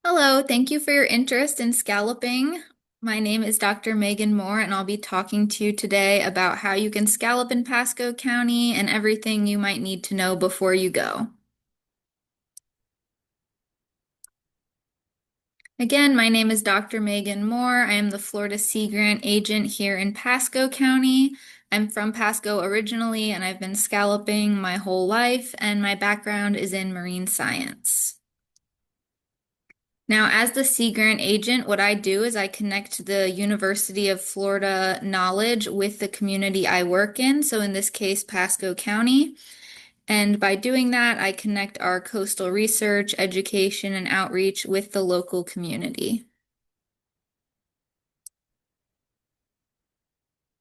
Hello, thank you for your interest in scalloping. My name is Dr. Megan Moore, and I'll be talking to you today about how you can scallop in Pasco County and everything you might need to know before you go. Again, my name is Dr. Megan Moore. I am the Florida Sea Grant agent here in Pasco County. I'm from Pasco originally, and I've been scalloping my whole life, and my background is in marine science. Now, as the Sea Grant agent, what I do is I connect the University of Florida knowledge with the community I work in, so in this case, Pasco County. And by doing that, I connect our coastal research, education, and outreach with the local community.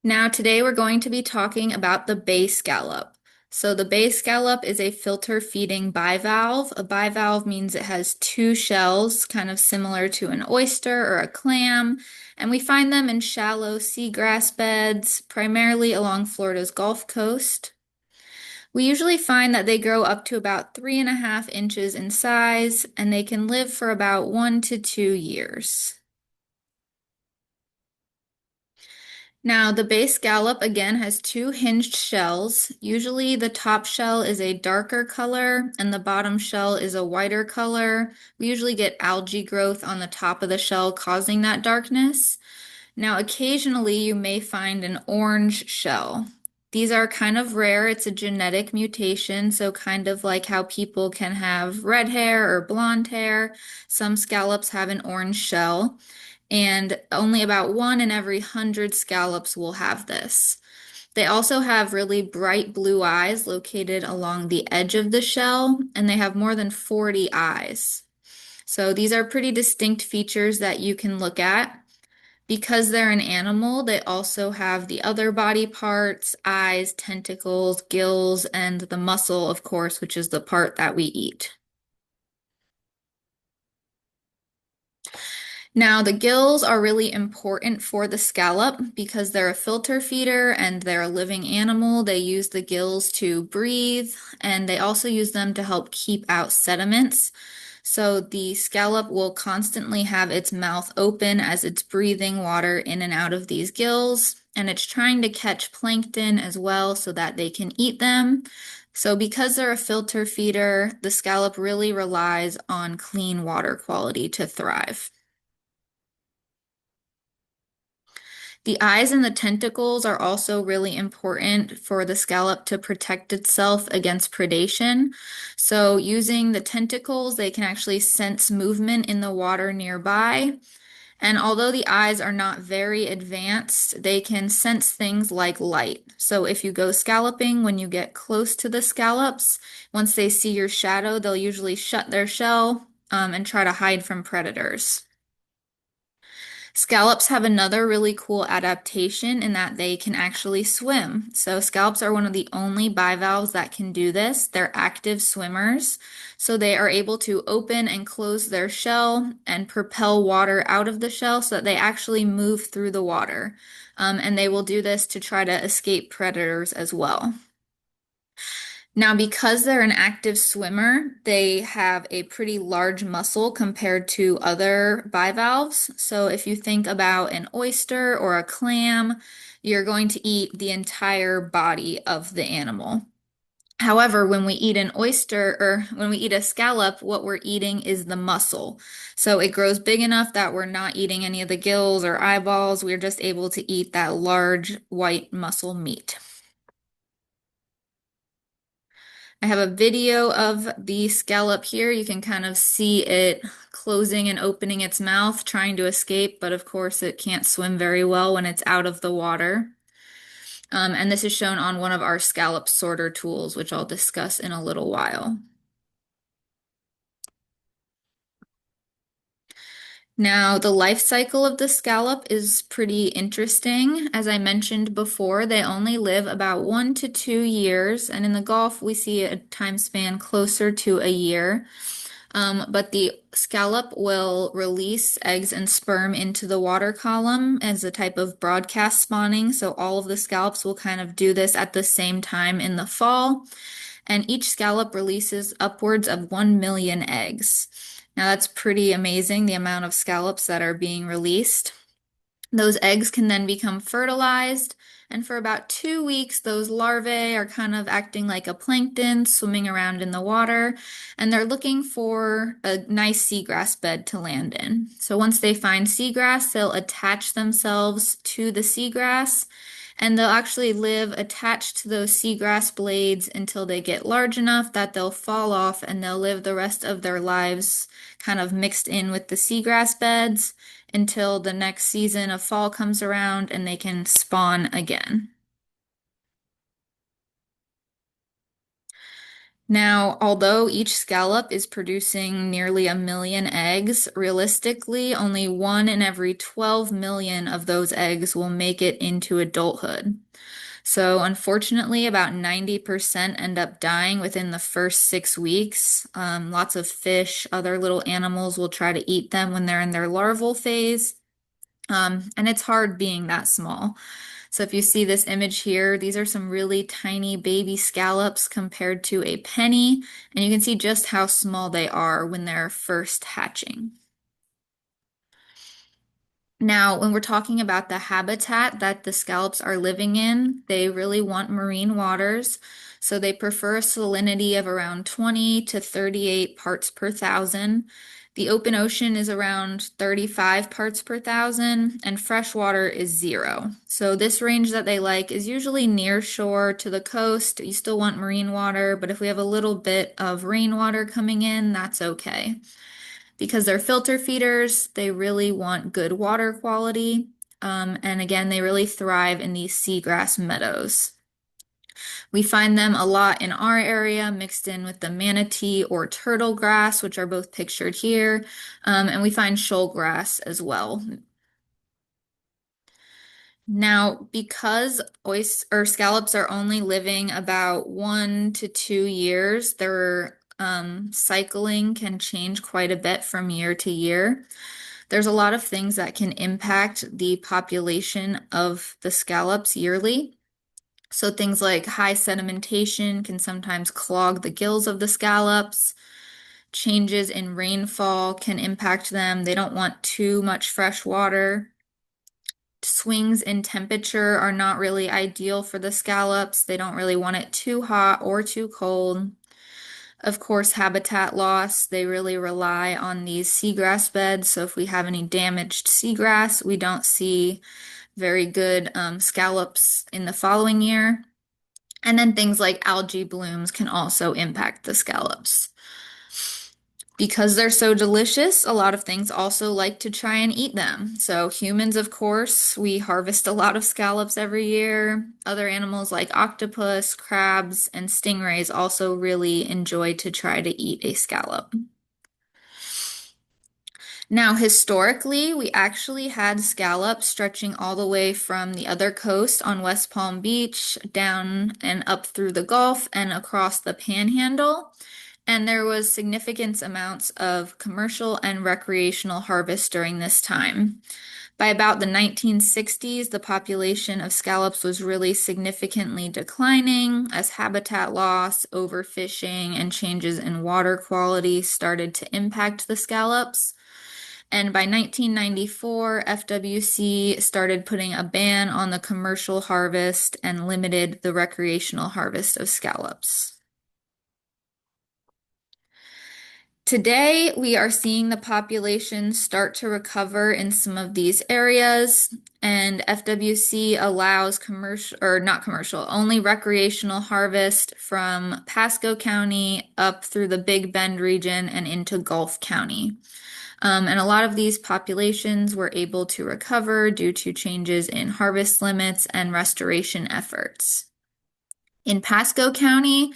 Now, today we're going to be talking about the bay scallop. So the bay scallop is a filter feeding bivalve. A bivalve means it has two shells, kind of similar to an oyster or a clam, and we find them in shallow seagrass beds, primarily along Florida's Gulf Coast. We usually find that they grow up to about 3.5 inches in size, and they can live for about 1 to 2 years. Now, the bay scallop again has two hinged shells. Usually, the top shell is a darker color and the bottom shell is a whiter color. We usually get algae growth on the top of the shell causing that darkness. Now, occasionally, you may find an orange shell. These are kind of rare. It's a genetic mutation, so kind of like how people can have red hair or blonde hair, some scallops have an orange shell and only about 1 in every 100 scallops will have this. They also have really bright blue eyes located along the edge of the shell, and they have more than 40 eyes. So these are pretty distinct features that you can look at. Because they're an animal, they also have the other body parts, eyes, tentacles, gills, and the muscle, of course, which is the part that we eat. Now, the gills are really important for the scallop because they're a filter feeder and they're a living animal. They use the gills to breathe and they also use them to help keep out sediments. So the scallop will constantly have its mouth open as it's breathing water in and out of these gills, and it's trying to catch plankton as well so that they can eat them. So because they're a filter feeder, the scallop really relies on clean water quality to thrive. The eyes and the tentacles are also really important for the scallop to protect itself against predation. So using the tentacles, they can actually sense movement in the water nearby. And although the eyes are not very advanced, they can sense things like light. So if you go scalloping, when you get close to the scallops, once they see your shadow, they'll usually shut their shell and try to hide from predators. Scallops have another really cool adaptation in that they can actually swim. So scallops are one of the only bivalves that can do this. They're active swimmers. So they are able to open and close their shell and propel water out of the shell so that they actually move through the water. And they will do this to try to escape predators as well. Now, because they're an active swimmer, they have a pretty large muscle compared to other bivalves. So if you think about an oyster or a clam, you're going to eat the entire body of the animal. However, when we eat an oyster or when we eat a scallop, what we're eating is the muscle. So it grows big enough that we're not eating any of the gills or eyeballs. We're just able to eat that large white muscle meat. I have a video of the scallop here. You can kind of see it closing and opening its mouth, trying to escape, but of course it can't swim very well when it's out of the water. And this is shown on one of our scallop sorter tools, which I'll discuss in a little while. Now, the life cycle of the scallop is pretty interesting. As I mentioned before, they only live about 1 to 2 years, and in the Gulf, we see a time span closer to a year. But the scallop will release eggs and sperm into the water column as a type of broadcast spawning. So all of the scallops will kind of do this at the same time in the fall. And each scallop releases upwards of 1 million eggs. Now that's pretty amazing, the amount of scallops that are being released. Those eggs can then become fertilized, and for about 2 weeks, those larvae are kind of acting like a plankton, swimming around in the water, and they're looking for a nice seagrass bed to land in. So once they find seagrass, they'll attach themselves to the seagrass, and they'll actually live attached to those seagrass blades until they get large enough that they'll fall off and they'll live the rest of their lives kind of mixed in with the seagrass beds until the next season of fall comes around and they can spawn again. Now, although each scallop is producing nearly 1 million eggs, realistically, only 1 in every 12 million of those eggs will make it into adulthood. So, unfortunately, about 90% end up dying within the first 6 weeks. Lots of fish, other little animals will try to eat them when they're in their larval phase. And it's hard being that small. So if you see this image here, these are some really tiny baby scallops compared to a penny, and you can see just how small they are when they're first hatching. Now, when we're talking about the habitat that the scallops are living in, they really want marine waters. So they prefer a salinity of around 20 to 38 parts per thousand. The open ocean is around 35 parts per thousand, and freshwater is 0. So this range that they like is usually near shore to the coast. You still want marine water, but if we have a little bit of rainwater coming in, that's okay. Because they're filter feeders, they really want good water quality. And again, they really thrive in these seagrass meadows. We find them a lot in our area, mixed in with the manatee or turtle grass, which are both pictured here. And we find shoal grass as well. Now, because oyster or scallops are only living about 1 to 2 years, their cycling can change quite a bit from year to year. There's a lot of things that can impact the population of the scallops yearly. So things like high sedimentation can sometimes clog the gills of the scallops. Changes in rainfall can impact them. They don't want too much fresh water. Swings in temperature are not really ideal for the scallops. They don't really want it too hot or too cold. Of course, habitat loss, they really rely on these seagrass beds. So if we have any damaged seagrass, we don't see very good scallops in the following year. And then things like algae blooms can also impact the scallops. Because they're so delicious, a lot of things also like to try and eat them. So humans, of course, we harvest a lot of scallops every year. Other animals like octopus, crabs, and stingrays also really enjoy to try to eat a scallop. Now, historically, we actually had scallops stretching all the way from the other coast on West Palm Beach down and up through the Gulf and across the Panhandle. And there was significant amounts of commercial and recreational harvest during this time. By about the 1960s, the population of scallops was really significantly declining as habitat loss, overfishing, and changes in water quality started to impact the scallops. And by 1994, FWC started putting a ban on the commercial harvest and limited the recreational harvest of scallops. Today, we are seeing the population start to recover in some of these areas, and FWC allows commercial, or not commercial, only recreational harvest from Pasco County up through the Big Bend region and into Gulf County. And a lot of these populations were able to recover due to changes in harvest limits and restoration efforts. In Pasco County,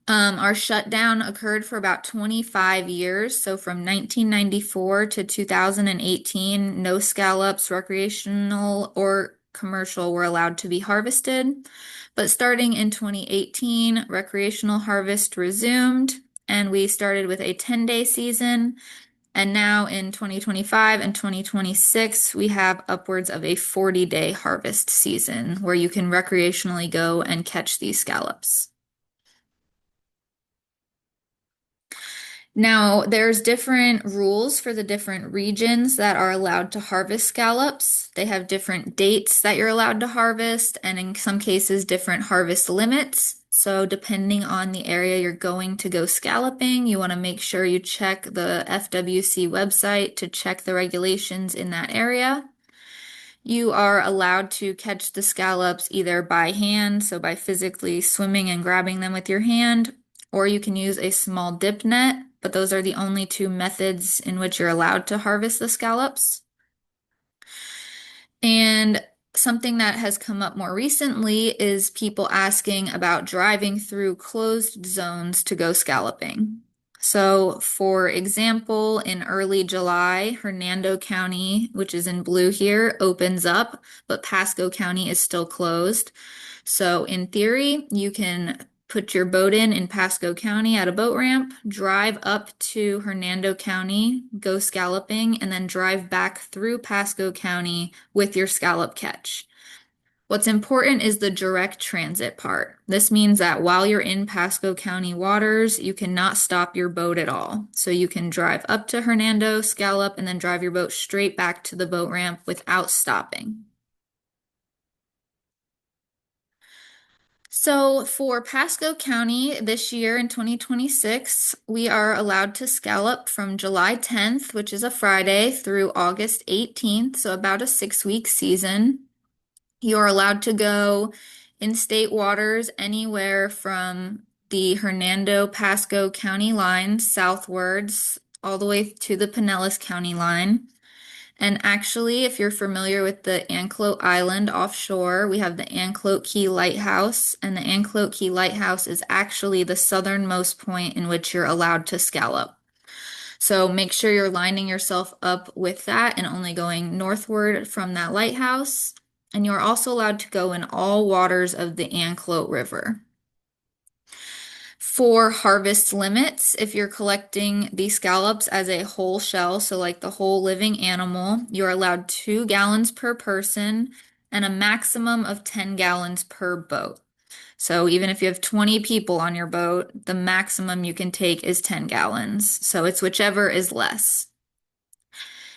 our shutdown occurred for about 25 years. So from 1994 to 2018, no scallops, recreational or commercial, were allowed to be harvested. But starting in 2018, recreational harvest resumed, and we started with a 10-day season. And now in 2025 and 2026, we have upwards of a 40-day harvest season where you can recreationally go and catch these scallops. Now, there's different rules for the different regions that are allowed to harvest scallops. They have different dates that you're allowed to harvest, and in some cases, different harvest limits. So, depending on the area you're going to go scalloping, you want to make sure you check the FWC website to check the regulations in that area. You are allowed to catch the scallops either by hand, so by physically swimming and grabbing them with your hand, or you can use a small dip net, but those are the only two methods in which you're allowed to harvest the scallops. And something that has come up more recently is people asking about driving through closed zones to go scalloping. So, for example, in early July, Hernando County, which is in blue here, opens up, but Pasco County is still closed. So, in theory, you can put your boat in Pasco County at a boat ramp, drive up to Hernando County, go scalloping, and then drive back through Pasco County with your scallop catch. What's important is the direct transit part. This means that while you're in Pasco County waters, you cannot stop your boat at all. So you can drive up to Hernando, scallop, and then drive your boat straight back to the boat ramp without stopping. So for Pasco County this year in 2026, we are allowed to scallop from July 10th, which is a Friday, through August 18th, so about a 6-week season. You're allowed to go in state waters anywhere from the Hernando Pasco County line southwards all the way to the Pinellas County line. And actually, if you're familiar with the Anclote Island offshore, we have the Anclote Key Lighthouse, and the Anclote Key Lighthouse is actually the southernmost point in which you're allowed to scallop. So make sure you're lining yourself up with that and only going northward from that lighthouse. And you're also allowed to go in all waters of the Anclote River. For harvest limits, if you're collecting the scallops as a whole shell, so like the whole living animal, you're allowed 2 gallons per person and a maximum of 10 gallons per boat. So even if you have 20 people on your boat, the maximum you can take is 10 gallons. So it's whichever is less.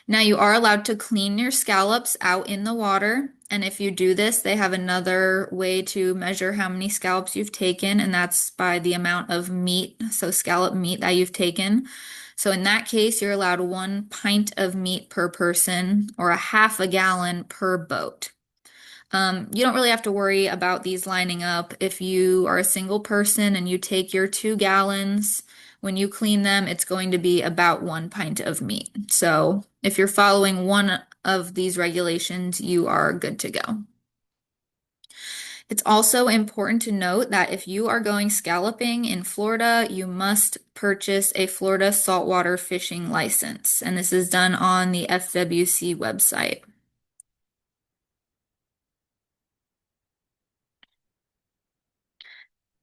Now you are allowed to clean your scallops out in the water. And if you do this, they have another way to measure how many scallops you've taken, and that's by the amount of meat, so scallop meat that you've taken. So in that case, you're allowed 1 pint of meat per person or a half a gallon per boat. You don't really have to worry about these lining up. If you are a single person and you take your 2 gallons, when you clean them, it's going to be about 1 pint of meat. So if you're following one of these regulations, you are good to go. It's also important to note that if you are going scalloping in Florida, you must purchase a Florida saltwater fishing license, and this is done on the FWC website.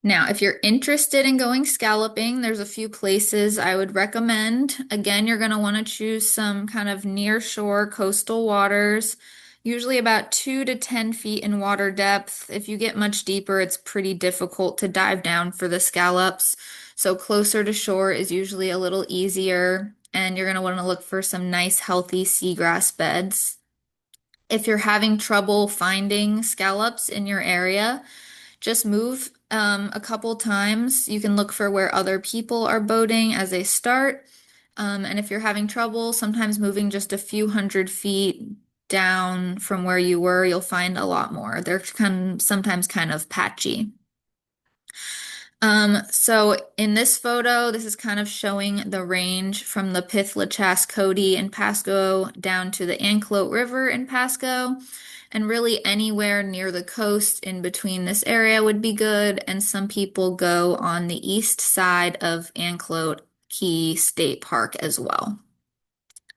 Now, if you're interested in going scalloping, there's a few places I would recommend. Again, you're going to want to choose some kind of near shore coastal waters, usually about 2 to 10 feet in water depth. If you get much deeper, it's pretty difficult to dive down for the scallops. So closer to shore is usually a little easier, and you're going to want to look for some nice, healthy seagrass beds. If you're having trouble finding scallops in your area, just move a couple times. You can look for where other people are boating as they start. And if you're having trouble, sometimes moving just a few hundred feet down from where you were, you'll find a lot more. They're sometimes kind of patchy. So in this photo, this is kind of showing the range from the Pith-Lachaise-Cody in Pasco down to the Anclote River in Pasco. And really anywhere near the coast in between this area would be good. And some people go on the east side of Anclote Key State Park as well.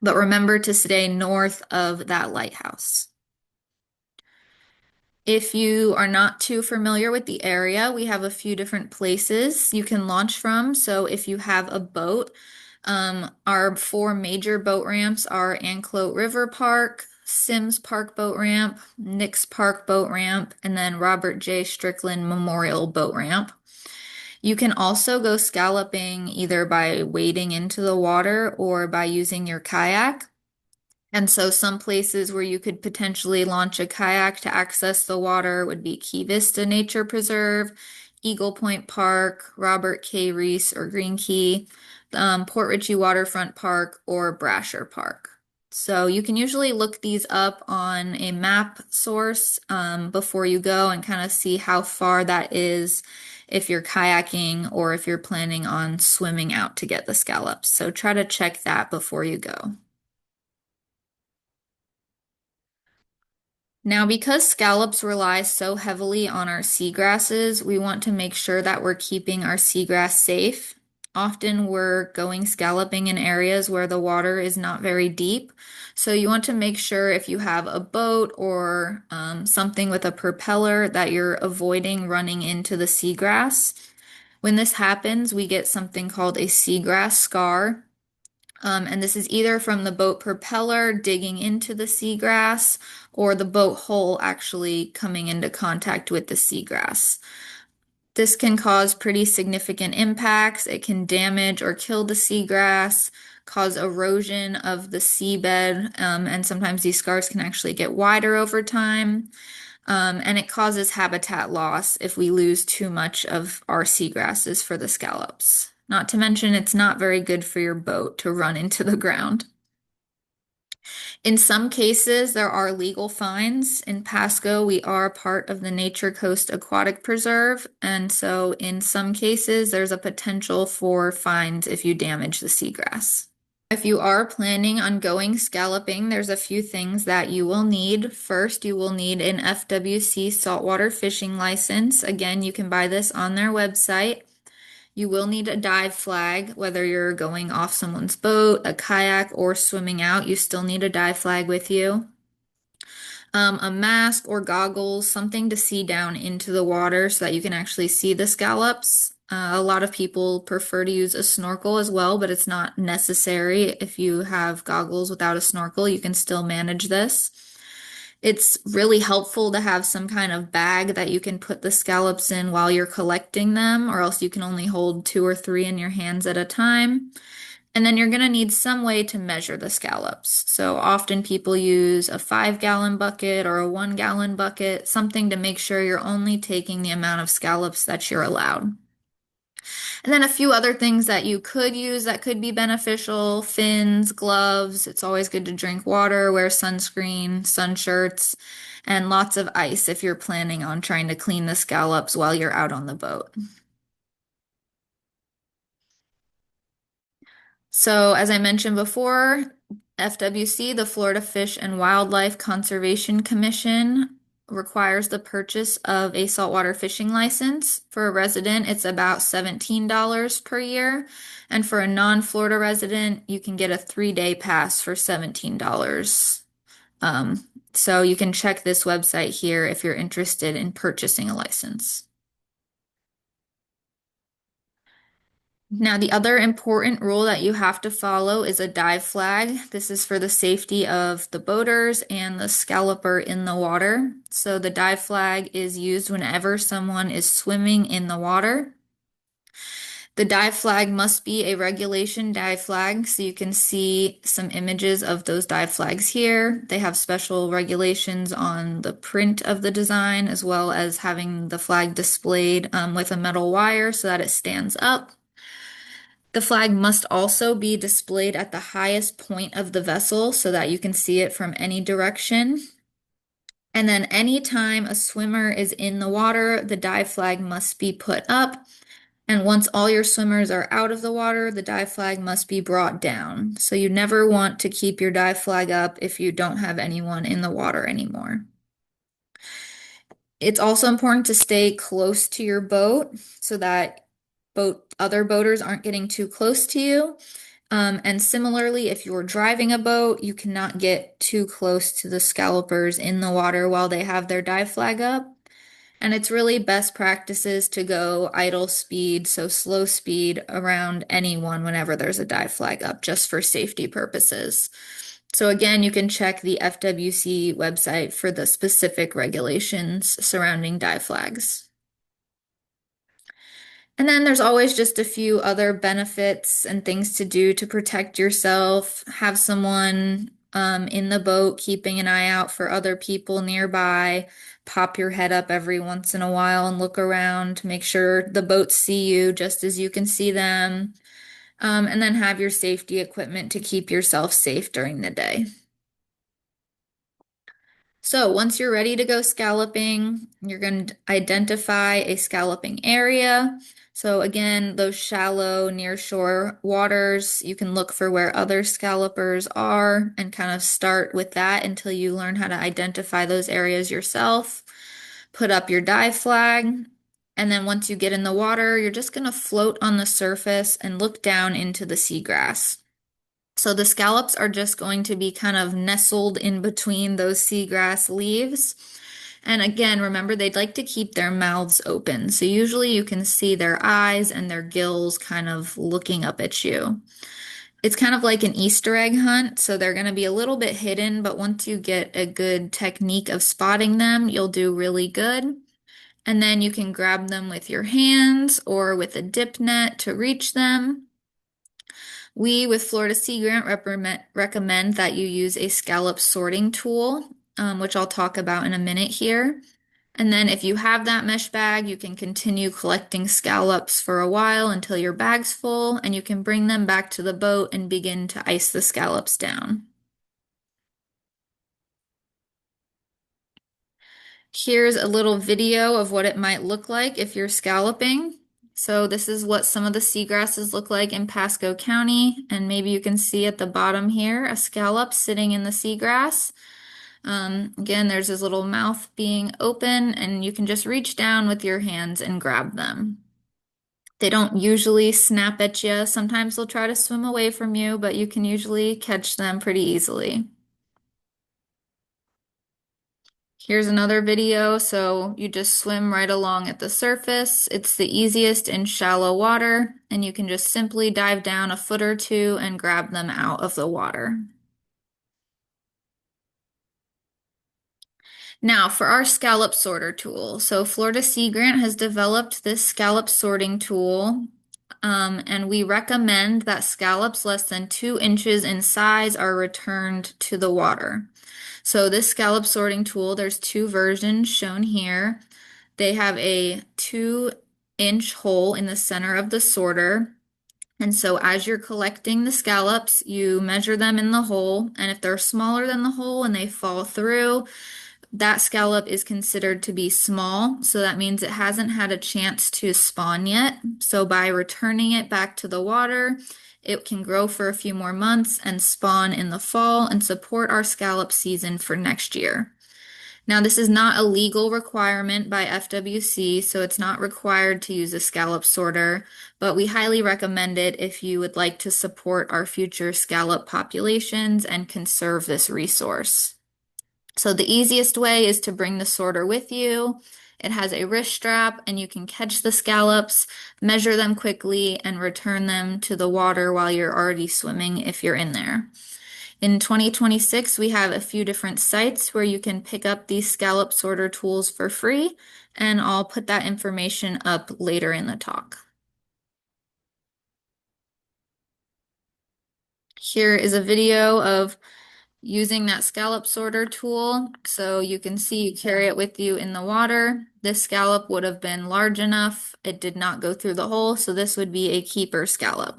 But remember to stay north of that lighthouse. If you are not too familiar with the area, we have a few different places you can launch from. So if you have a boat, our 4 major boat ramps are Anclote River Park, Sims Park Boat Ramp, Nix Park Boat Ramp, and then Robert J. Strickland Memorial Boat Ramp. You can also go scalloping either by wading into the water or by using your kayak. And so some places where you could potentially launch a kayak to access the water would be Key Vista Nature Preserve, Eagle Point Park, Robert K. Reese or Green Key, Port Richey Waterfront Park, or Brasher Park. So you can usually look these up on a map source before you go and kind of see how far that is if you're kayaking or if you're planning on swimming out to get the scallops. So try to check that before you go. Now, because scallops rely so heavily on our seagrasses, we want to make sure that we're keeping our seagrass safe. Often we're going scalloping in areas where the water is not very deep. So you want to make sure if you have a boat or something with a propeller that you're avoiding running into the seagrass. When this happens, we get something called a seagrass scar. And this is either from the boat propeller digging into the seagrass or the boat hull actually coming into contact with the seagrass. This can cause pretty significant impacts. It can damage or kill the seagrass, cause erosion of the seabed, and sometimes these scars can actually get wider over time. And it causes habitat loss if we lose too much of our seagrasses for the scallops. Not to mention, it's not very good for your boat to run into the ground. In some cases, there are legal fines. In Pasco, we are part of the Nature Coast Aquatic Preserve, and so in some cases, there's a potential for fines if you damage the seagrass. If you are planning on going scalloping, there's a few things that you will need. First, you will need an FWC saltwater fishing license. Again, you can buy this on their website. You will need a dive flag, whether you're going off someone's boat, a kayak, or swimming out, you still need a dive flag with you. A mask or goggles, something to see down into the water so that you can actually see the scallops. A lot of people prefer to use a snorkel as well, but it's not necessary. If you have goggles without a snorkel, you can still manage this. It's really helpful to have some kind of bag that you can put the scallops in while you're collecting them, or else you can only hold two or three in your hands at a time. And then you're going to need some way to measure the scallops. So often people use a 5-gallon bucket or a 1-gallon bucket, something to make sure you're only taking the amount of scallops that you're allowed. And then a few other things that you could use that could be beneficial, fins, gloves. It's always good to drink water, wear sunscreen, sun shirts, and lots of ice if you're planning on trying to clean the scallops while you're out on the boat. So, as I mentioned before, FWC, the Florida Fish and Wildlife Conservation Commission, requires the purchase of a saltwater fishing license. For a resident, it's about $17 per year. And for a non-Florida resident, you can get a 3-day pass for $17. So you can check this website here if you're interested in purchasing a license. Now, the other important rule that you have to follow is a dive flag. This is for the safety of the boaters and the scalloper in the water. So the dive flag is used whenever someone is swimming in the water. The dive flag must be a regulation dive flag, so you can see some images of those dive flags here. They have special regulations on the print of the design, as well as having the flag displayed with a metal wire so that it stands up. The flag must also be displayed at the highest point of the vessel so that you can see it from any direction. And then anytime a swimmer is in the water, the dive flag must be put up. And once all your swimmers are out of the water, the dive flag must be brought down. So you never want to keep your dive flag up if you don't have anyone in the water anymore. It's also important to stay close to your boat so that other boaters aren't getting too close to you. And similarly, if you're driving a boat, you cannot get too close to the scallopers in the water while they have their dive flag up. And it's really best practices to go idle speed, so slow speed around anyone whenever there's a dive flag up, just for safety purposes. So again, you can check the FWC website for the specific regulations surrounding dive flags. And then there's always just a few other benefits and things to do to protect yourself. Have someone in the boat keeping an eye out for other people nearby. Pop your head up every once in a while and look around. Make sure the boats see you just as you can see them. And then have your safety equipment to keep yourself safe during the day. So once you're ready to go scalloping, you're going to identify a scalloping area. So again, those shallow near shore waters, you can look for where other scallopers are and kind of start with that until you learn how to identify those areas yourself. Put up your dive flag. And then once you get in the water, you're just going to float on the surface and look down into the seagrass. So the scallops are just going to be kind of nestled in between those seagrass leaves. And again, remember, they'd like to keep their mouths open. So usually you can see their eyes and their gills kind of looking up at you. It's kind of like an Easter egg hunt, so they're going to be a little bit hidden, but once you get a good technique of spotting them, you'll do really good. And then you can grab them with your hands or with a dip net to reach them. We, with Florida Sea Grant, recommend that you use a scallop sorting tool, which I'll talk about in a minute here. And then if you have that mesh bag, you can continue collecting scallops for a while until your bag's full, and you can bring them back to the boat and begin to ice the scallops down. Here's a little video of what it might look like if you're scalloping. So this is what some of the seagrasses look like in Pasco County, and maybe you can see at the bottom here a scallop sitting in the seagrass. Again, there's his little mouth being open, and you can just reach down with your hands and grab them. They don't usually snap at you. Sometimes they'll try to swim away from you, but you can usually catch them pretty easily. Here's another video. So you just swim right along at the surface. It's the easiest in shallow water, and you can just simply dive down a foot or two and grab them out of the water. Now for our scallop sorter tool. So Florida Sea Grant has developed this scallop sorting tool, and we recommend that scallops less than 2 inches in size are returned to the water. So this scallop sorting tool, there's two versions shown here. They have a 2-inch hole in the center of the sorter. And so as you're collecting the scallops, you measure them in the hole. And if they're smaller than the hole and they fall through, that scallop is considered to be small. So that means it hasn't had a chance to spawn yet. So by returning it back to the water, it can grow for a few more months and spawn in the fall and support our scallop season for next year. Now, this is not a legal requirement by FWC, so it's not required to use a scallop sorter, but we highly recommend it if you would like to support our future scallop populations and conserve this resource. So the easiest way is to bring the sorter with you. It has a wrist strap, and you can catch the scallops, measure them quickly, and return them to the water while you're already swimming if you're in there. In 2026, we have a few different sites where you can pick up these scallop sorter tools for free, and I'll put that information up later in the talk. Here is a video of using that scallop sorter tool. So you can see you carry it with you in the water. This scallop would have been large enough. It did not go through the hole, so this would be a keeper scallop.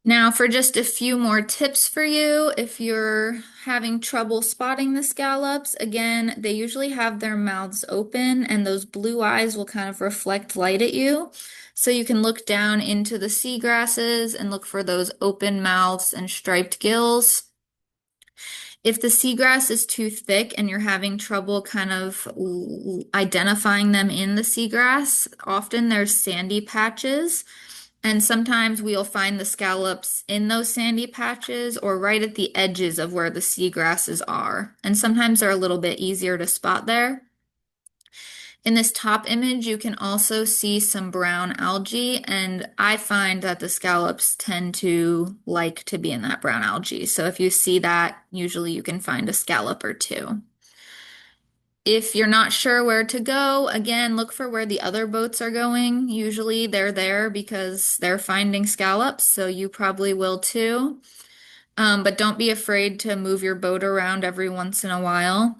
Now, for just a few more tips for you, if you're having trouble spotting the scallops, again, they usually have their mouths open and those blue eyes will kind of reflect light at you. So you can look down into the seagrasses and look for those open mouths and striped gills. If the seagrass is too thick and you're having trouble kind of identifying them in the seagrass, often there's sandy patches. And sometimes we'll find the scallops in those sandy patches or right at the edges of where the seagrasses are. And sometimes they're a little bit easier to spot there. In this top image, you can also see some brown algae, and I find that the scallops tend to like to be in that brown algae. So if you see that, usually you can find a scallop or two. If you're not sure where to go, again, look for where the other boats are going. Usually they're there because they're finding scallops, so you probably will too. But don't be afraid to move your boat around every once in a while.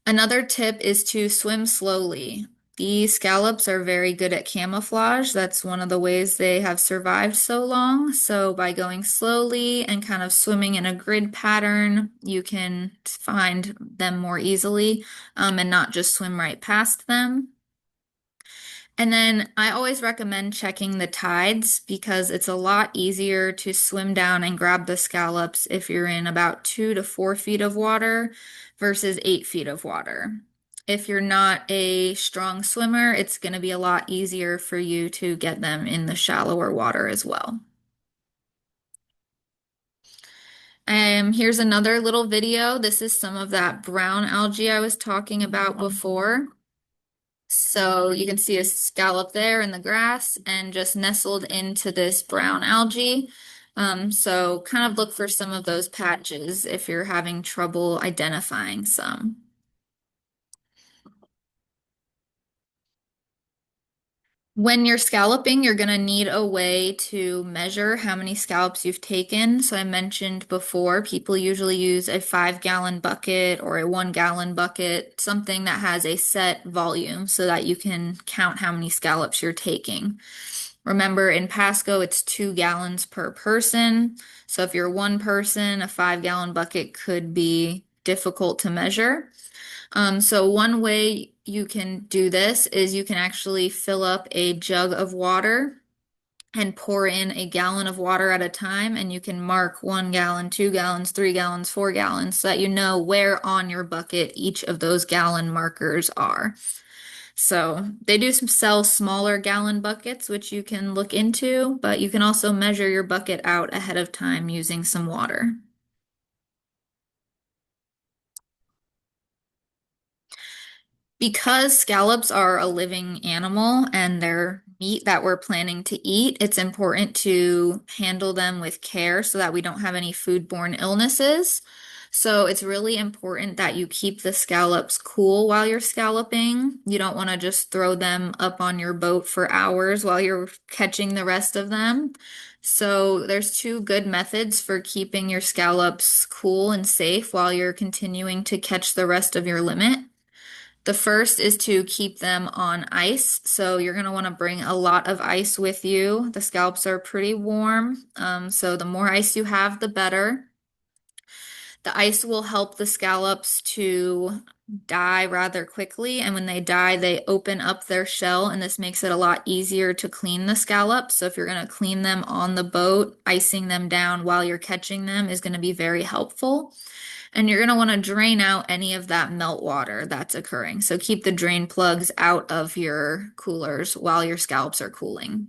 Another tip is to swim slowly. These scallops are very good at camouflage. That's one of the ways they have survived so long. So by going slowly and kind of swimming in a grid pattern, you can find them more easily, and not just swim right past them. And then I always recommend checking the tides because it's a lot easier to swim down and grab the scallops if you're in about 2 to 4 feet of water versus 8 feet of water. If you're not a strong swimmer, it's going to be a lot easier for you to get them in the shallower water as well. Here's another little video. This is some of that brown algae I was talking about before. So you can see a scallop there in the grass and just nestled into this brown algae. So kind of look for some of those patches if you're having trouble identifying some. When you're scalloping, you're going to need a way to measure how many scallops you've taken. So I mentioned before, people usually use a 5 gallon bucket or a 1 gallon bucket, something that has a set volume so that you can count how many scallops you're taking. Remember, in Pasco, it's 2 gallons per person. So if you're one person, a 5 gallon bucket could be difficult to measure. So one way you can do this is you can actually fill up a jug of water and pour in a gallon of water at a time, and you can mark 1 gallon, 2 gallons, 3 gallons, 4 gallons, so that you know where on your bucket each of those gallon markers are. So they do sell smaller gallon buckets, which you can look into, but you can also measure your bucket out ahead of time using some water. Because scallops are a living animal and they're meat that we're planning to eat, it's important to handle them with care so that we don't have any foodborne illnesses. So it's really important that you keep the scallops cool while you're scalloping. You don't want to just throw them up on your boat for hours while you're catching the rest of them. So there's two good methods for keeping your scallops cool and safe while you're continuing to catch the rest of your limit. The first is to keep them on ice. So you're going to want to bring a lot of ice with you. The scallops are pretty warm, so the more ice you have, the better. The ice will help the scallops to die rather quickly, and when they die, they open up their shell, and this makes it a lot easier to clean the scallops. So if you're going to clean them on the boat, icing them down while you're catching them is going to be very helpful. And you're going to want to drain out any of that melt water that's occurring. So keep the drain plugs out of your coolers while your scallops are cooling.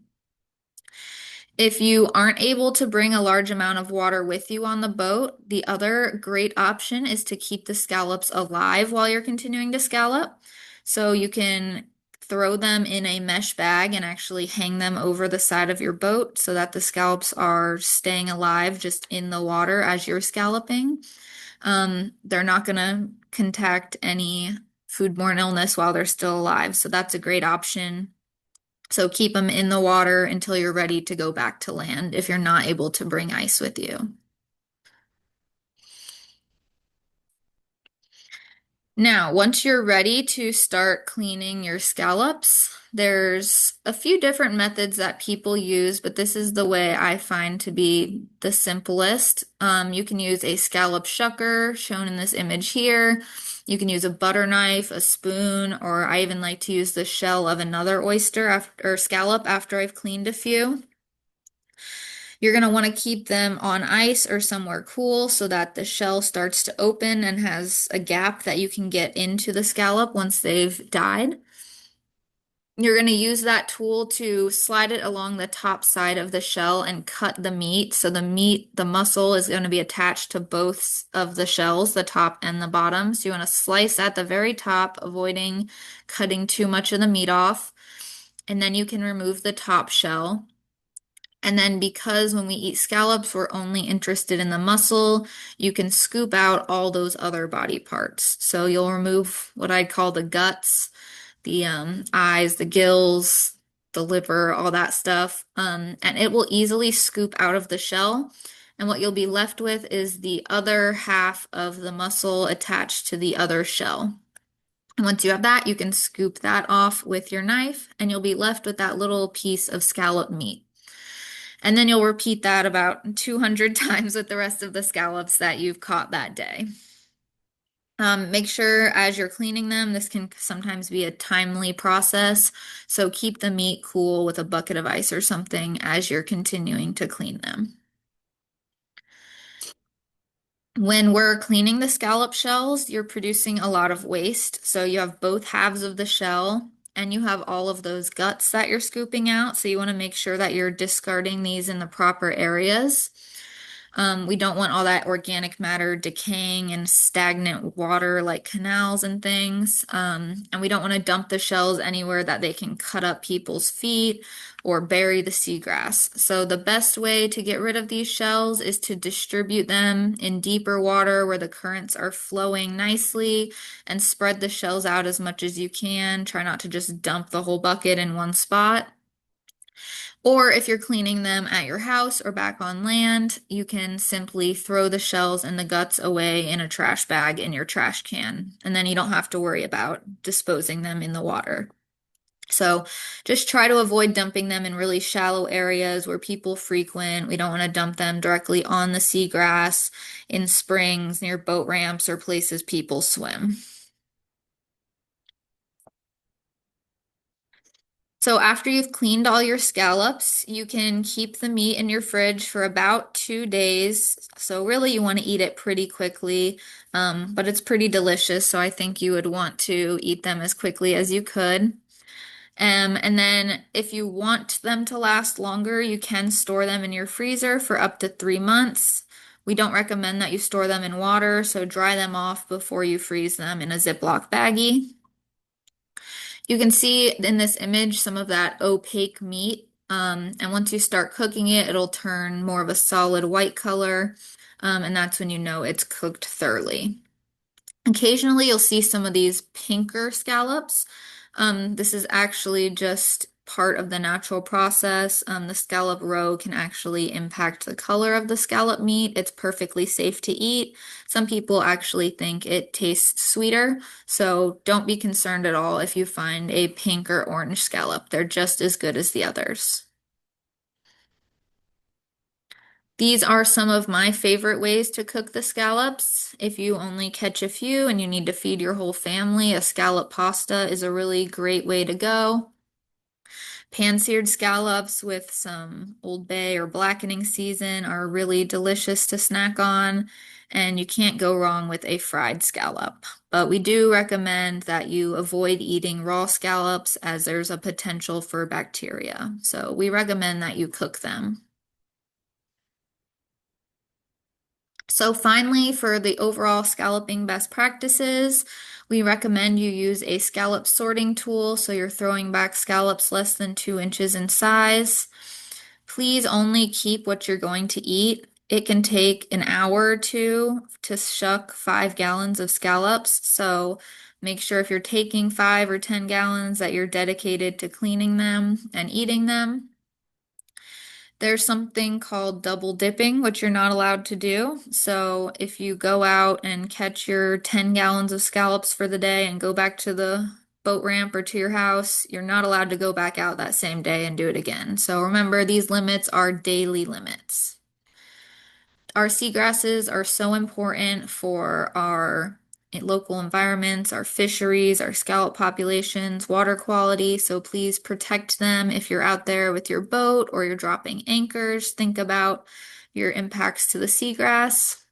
If you aren't able to bring a large amount of water with you on the boat, the other great option is to keep the scallops alive while you're continuing to scallop. So you can throw them in a mesh bag and actually hang them over the side of your boat so that the scallops are staying alive just in the water as you're scalloping. They're not going to contact any foodborne illness while they're still alive, so that's a great option. So keep them in the water until you're ready to go back to land if you're not able to bring ice with you. Now, once you're ready to start cleaning your scallops, there's a few different methods that people use, but this is the way I find to be the simplest. You can use a scallop shucker, shown in this image here. You can use a butter knife, a spoon, or I even like to use the shell of another oyster or scallop after I've cleaned a few. You're going to want to keep them on ice or somewhere cool so that the shell starts to open and has a gap that you can get into the scallop once they've died. You're going to use that tool to slide it along the top side of the shell and cut the meat. So the meat, the muscle is going to be attached to both of the shells, the top and the bottom. So you want to slice at the very top, avoiding cutting too much of the meat off. And then you can remove the top shell. And then because when we eat scallops, we're only interested in the muscle, you can scoop out all those other body parts. So you'll remove what I'd call the guts, the eyes, the gills, the liver, all that stuff. And it will easily scoop out of the shell. And what you'll be left with is the other half of the muscle attached to the other shell. And once you have that, you can scoop that off with your knife, and you'll be left with that little piece of scallop meat. And then you'll repeat that about 200 times with the rest of the scallops that you've caught that day. Make sure as you're cleaning them, this can sometimes be a timely process, so keep the meat cool with a bucket of ice or something as you're continuing to clean them. When we're cleaning the scallop shells, you're producing a lot of waste. So you have both halves of the shell and you have all of those guts that you're scooping out. So you want to make sure that you're discarding these in the proper areas. We don't want all that organic matter decaying in stagnant water like canals and things. And we don't want to dump the shells anywhere that they can cut up people's feet or bury the seagrass. So the best way to get rid of these shells is to distribute them in deeper water where the currents are flowing nicely and spread the shells out as much as you can. Try not to just dump the whole bucket in one spot. Or if you're cleaning them at your house or back on land, you can simply throw the shells and the guts away in a trash bag in your trash can, and then you don't have to worry about disposing them in the water. So just try to avoid dumping them in really shallow areas where people frequent. We don't want to dump them directly on the seagrass, in springs, near boat ramps, or places people swim. So after you've cleaned all your scallops, you can keep the meat in your fridge for about 2 days. So really you want to eat it pretty quickly, but it's pretty delicious. So I think you would want to eat them as quickly as you could. And then if you want them to last longer, you can store them in your freezer for up to 3 months. We don't recommend that you store them in water, so dry them off before you freeze them in a Ziploc baggie. You can see in this image some of that opaque meat. And once you start cooking it, it'll turn more of a solid white color. And that's when you know it's cooked thoroughly. Occasionally, you'll see some of these pinker scallops. This is actually just part of the natural process. The scallop roe can actually impact the color of the scallop meat. It's perfectly safe to eat. Some people actually think it tastes sweeter, so don't be concerned at all if you find a pink or orange scallop. They're just as good as the others. These are some of my favorite ways to cook the scallops. If you only catch a few and you need to feed your whole family, a scallop pasta is a really great way to go. Pan-seared scallops with some Old Bay or blackening season are really delicious to snack on, and you can't go wrong with a fried scallop. But we do recommend that you avoid eating raw scallops as there's a potential for bacteria. So we recommend that you cook them. So finally, for the overall scalloping best practices, we recommend you use a scallop sorting tool so you're throwing back scallops less than 2 inches in size. Please only keep what you're going to eat. It can take an hour or two to shuck 5 gallons of scallops, so make sure if you're taking 5 or 10 gallons that you're dedicated to cleaning them and eating them. There's something called double dipping, which you're not allowed to do. So if you go out and catch your 10 gallons of scallops for the day and go back to the boat ramp or to your house, you're not allowed to go back out that same day and do it again. So remember, these limits are daily limits. Our seagrasses are so important for our local environments, our fisheries, our scallop populations, water quality. So please protect them if you're out there with your boat or you're dropping anchors. Think about your impacts to the seagrass.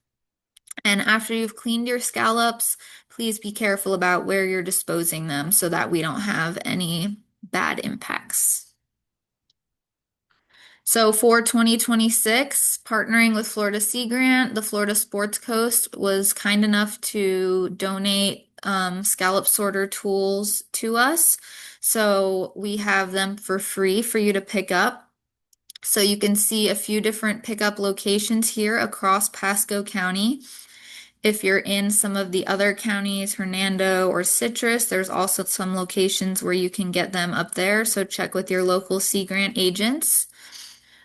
And after you've cleaned your scallops, please be careful about where you're disposing them so that we don't have any bad impacts. So for 2026, partnering with Florida Sea Grant, the Florida Sports Coast was kind enough to donate scallop sorter tools to us. So we have them for free for you to pick up. So you can see a few different pickup locations here across Pasco County. If you're in some of the other counties, Hernando or Citrus, there's also some locations where you can get them up there. So check with your local Sea Grant agents.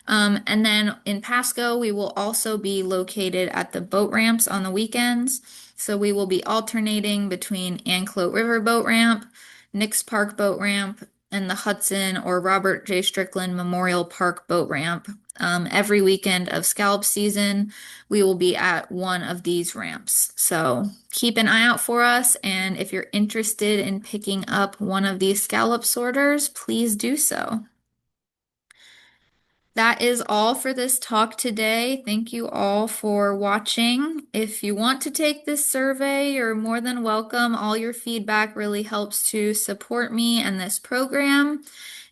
And then in Pasco, we will also be located at the boat ramps on the weekends. So we will be alternating between Anclote River Boat Ramp, Nix Park Boat Ramp, and the Hudson or Robert J. Strickland Memorial Park Boat Ramp. Every weekend of scallop season, we will be at one of these ramps. So keep an eye out for us. And if you're interested in picking up one of these scallop sorters, please do so. That is all for this talk today. Thank you all for watching. If you want to take this survey, you're more than welcome. All your feedback really helps to support me and this program.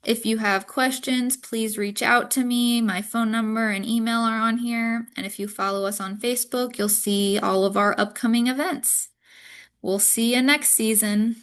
If you have questions, please reach out to me. My phone number and email are on here. And if you follow us on Facebook, you'll see all of our upcoming events. We'll see you next season.